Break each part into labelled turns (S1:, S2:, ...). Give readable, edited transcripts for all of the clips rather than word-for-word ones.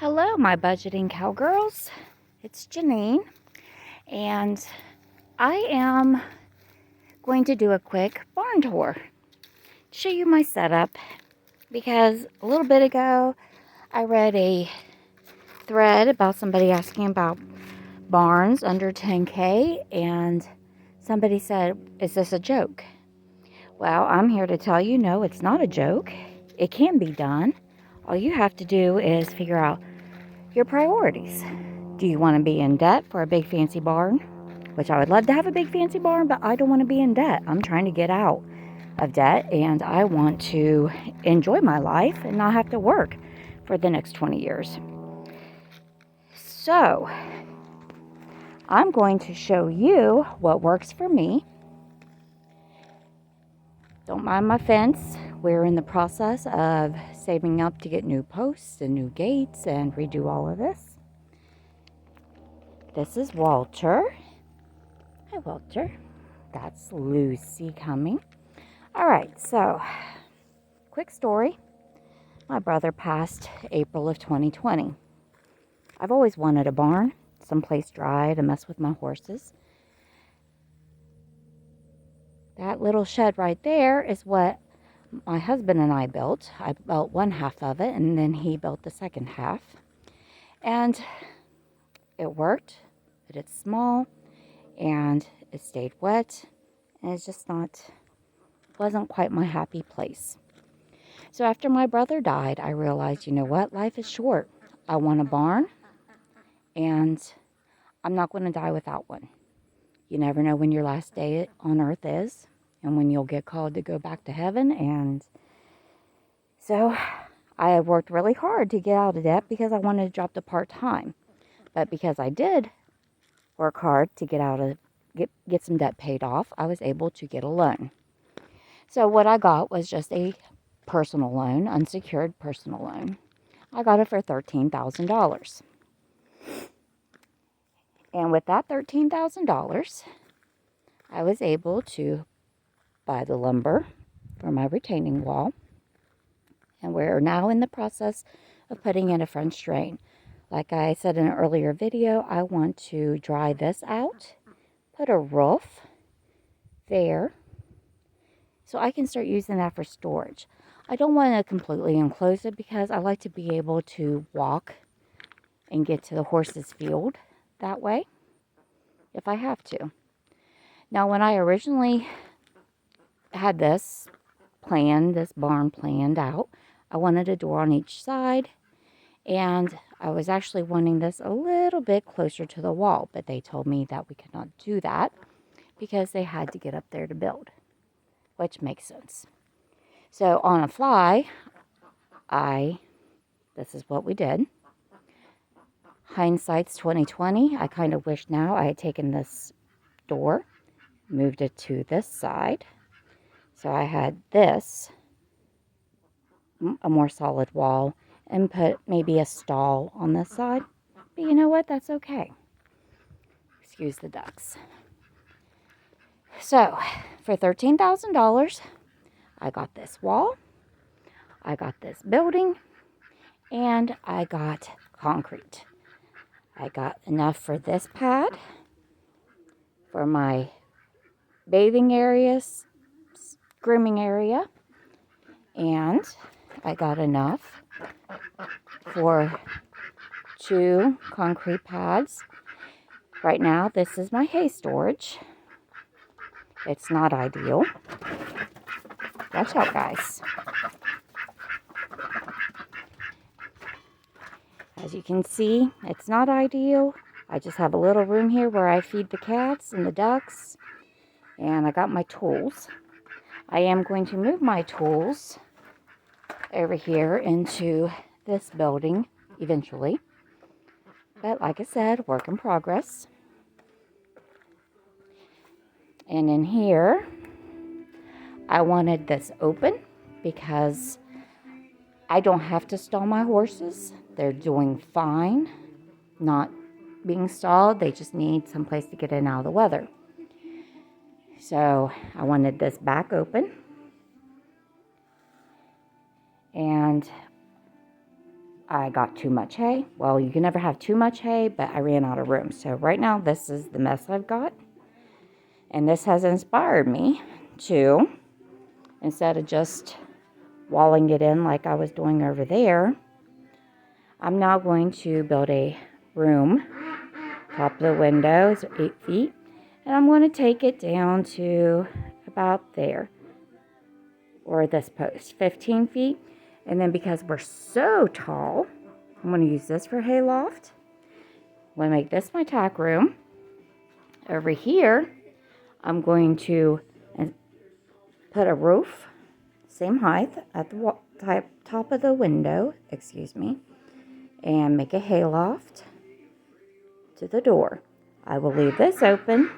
S1: Hello, my budgeting cowgirls. It's Janine, and I am going to do a quick barn tour. Show you my setup, because a little bit ago I read a thread about somebody asking about barns under 10K, and somebody said, "Is this a joke?" Well, I'm here to tell you, no, it's not a joke. It can be done. All you have to do is figure out your priorities. Do you want to be in debt for a big fancy barn? Which I would love to have a big fancy barn, but I don't want to be in debt. I'm trying to get out of debt, and I want to enjoy my life and not have to work for the next 20 years. So, I'm going to show you what works for me. Don't mind my fence. We're in the process of saving up to get new posts and new gates and redo all of this. This is Walter. Hi, Walter. That's Lucy coming. All right, so quick story. My brother passed April of 2020. I've always wanted a barn, someplace dry to mess with my horses. That little shed right there is what my husband and I built. I built one half of it, and then he built the second half. And it worked, but it's small, and it stayed wet, and it's just wasn't quite my happy place. So after my brother died, I realized, you know what? Life is short. I want a barn, and I'm not going to die without one. You never know when your last day on earth is and when you'll get called to go back to heaven. And so I have worked really hard to get out of debt because I wanted to drop to part-time. But because I did work hard to get some debt paid off, I was able to get a loan. So what I got was just a personal loan, unsecured personal loan. I got it for $13,000. And with that $13,000, I was able to buy the lumber for my retaining wall. And we're now in the process of putting in a French drain. Like I said in an earlier video, I want to dry this out, put a roof there, so I can start using that for storage. I don't want to completely enclose it because I like to be able to walk and get to the horses' field that way if I have to. Now, when I originally had this barn planned out, I wanted a door on each side, and I was actually wanting this a little bit closer to the wall, but they told me that we could not do that because they had to get up there to build, which makes sense. So on a fly, this is what we did. Hindsight's 2020. I kind of wish now I had taken this door, moved it to this side. So I had this, a more solid wall, and put maybe a stall on this side. But you know what? That's okay. Excuse the ducks. So for $13,000, I got this wall, I got this building, and I got concrete. I got enough for this pad, for my bathing areas, grooming area, and I got enough for 2 concrete pads. Right now, this is my hay storage. It's not ideal. Watch out, guys. As you can see, it's not ideal. I just have a little room here where I feed the cats and the ducks. And I got my tools. I am going to move my tools over here into this building eventually. But like I said, work in progress. And in here, I wanted this open because I don't have to stall my horses. They're doing fine, not being stalled. They just need some place to get in and out of the weather. So I wanted this back open. And I got too much hay. Well, you can never have too much hay, but I ran out of room. So right now, this is the mess I've got. And this has inspired me to, instead of just walling it in like I was doing over there, I'm now going to build a room. Top of the window is 8 feet. And I'm going to take it down to about there. Or this post, 15 feet. And then because we're so tall, I'm going to use this for hayloft. I'm going to make this my tack room. Over here, I'm going to put a roof, same height, at the top of the window, and make a hayloft to the door. I will leave this open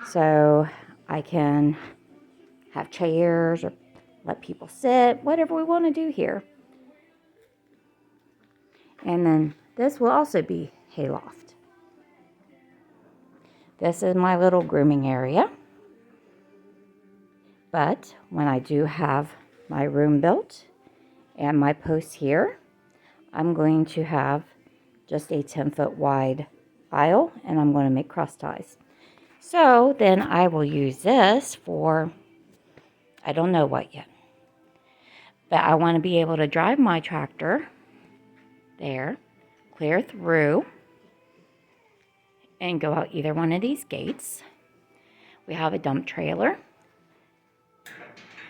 S1: so I can have chairs or let people sit, whatever we want to do here. And then this will also be hayloft. This is my little grooming area. But when I do have my room built and my posts here, I'm going to have just a 10-foot wide aisle, and I'm going to make cross ties. So then I will use this for, I don't know what yet. But I want to be able to drive my tractor there, clear through, and go out either one of these gates. We have a dump trailer.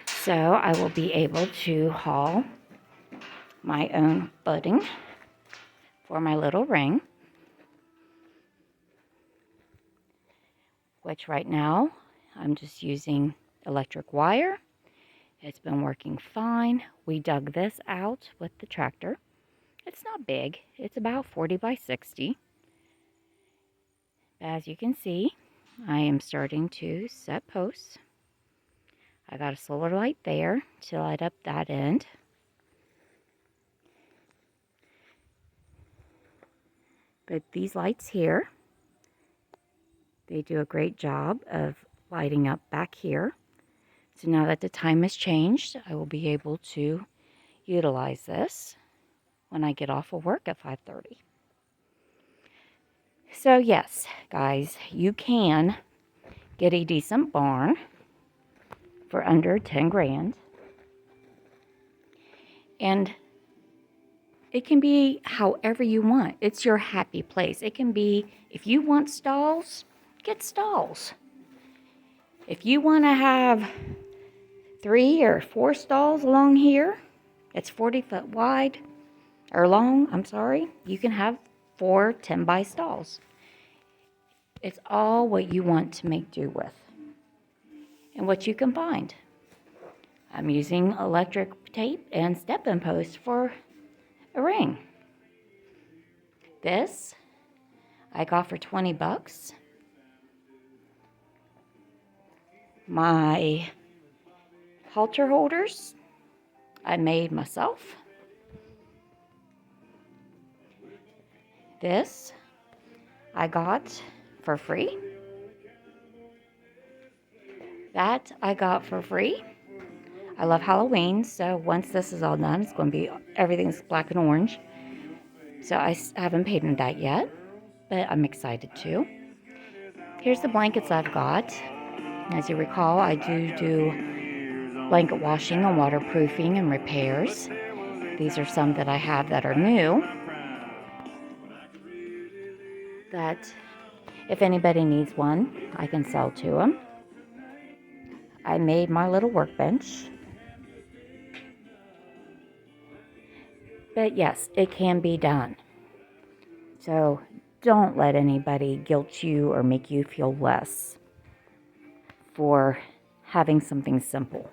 S1: So I will be able to haul my own footing for my little ring, which right now I'm just using electric wire. It's been working fine. We dug this out with the tractor. It's not big. It's about 40 by 60. As you can see, I am starting to set posts. I got a solar light there to light up that end. But these lights here, they do a great job of lighting up back here. So now that the time has changed, I will be able to utilize this when I get off of work at 5:30. So yes, guys, you can get a decent barn for under 10 grand. And it can be however you want. It's your happy place. It can be, if you want stalls, get stalls. If you want to have 3 or 4 stalls along here, it's 40 foot wide, or long, I'm sorry, you can have 4 10 by stalls. It's all what you want to make do with and what you can find. I'm using electric tape and step-in posts for a ring. This I got for 20 bucks. My halter holders I made myself. This I got for free. That I got for free. I love Halloween, so once this is all done, it's going to be, everything's black and orange. So I haven't painted that yet, but I'm excited to. Here's the blankets I've got. As you recall, I do blanket washing and waterproofing and repairs. These are some that I have that are new, that if anybody needs one, I can sell to them. I made my little workbench. But yes, it can be done. So don't let anybody guilt you or make you feel less for having something simple.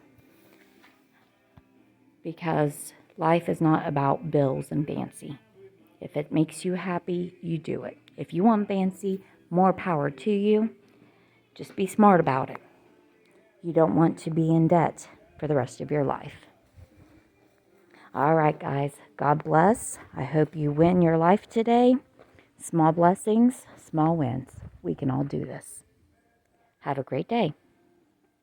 S1: Because life is not about bills and fancy. If it makes you happy, you do it. If you want fancy, more power to you. Just be smart about it. You don't want to be in debt for the rest of your life. All right, guys. God bless. I hope you win your life today. Small blessings, small wins. We can all do this. Have a great day.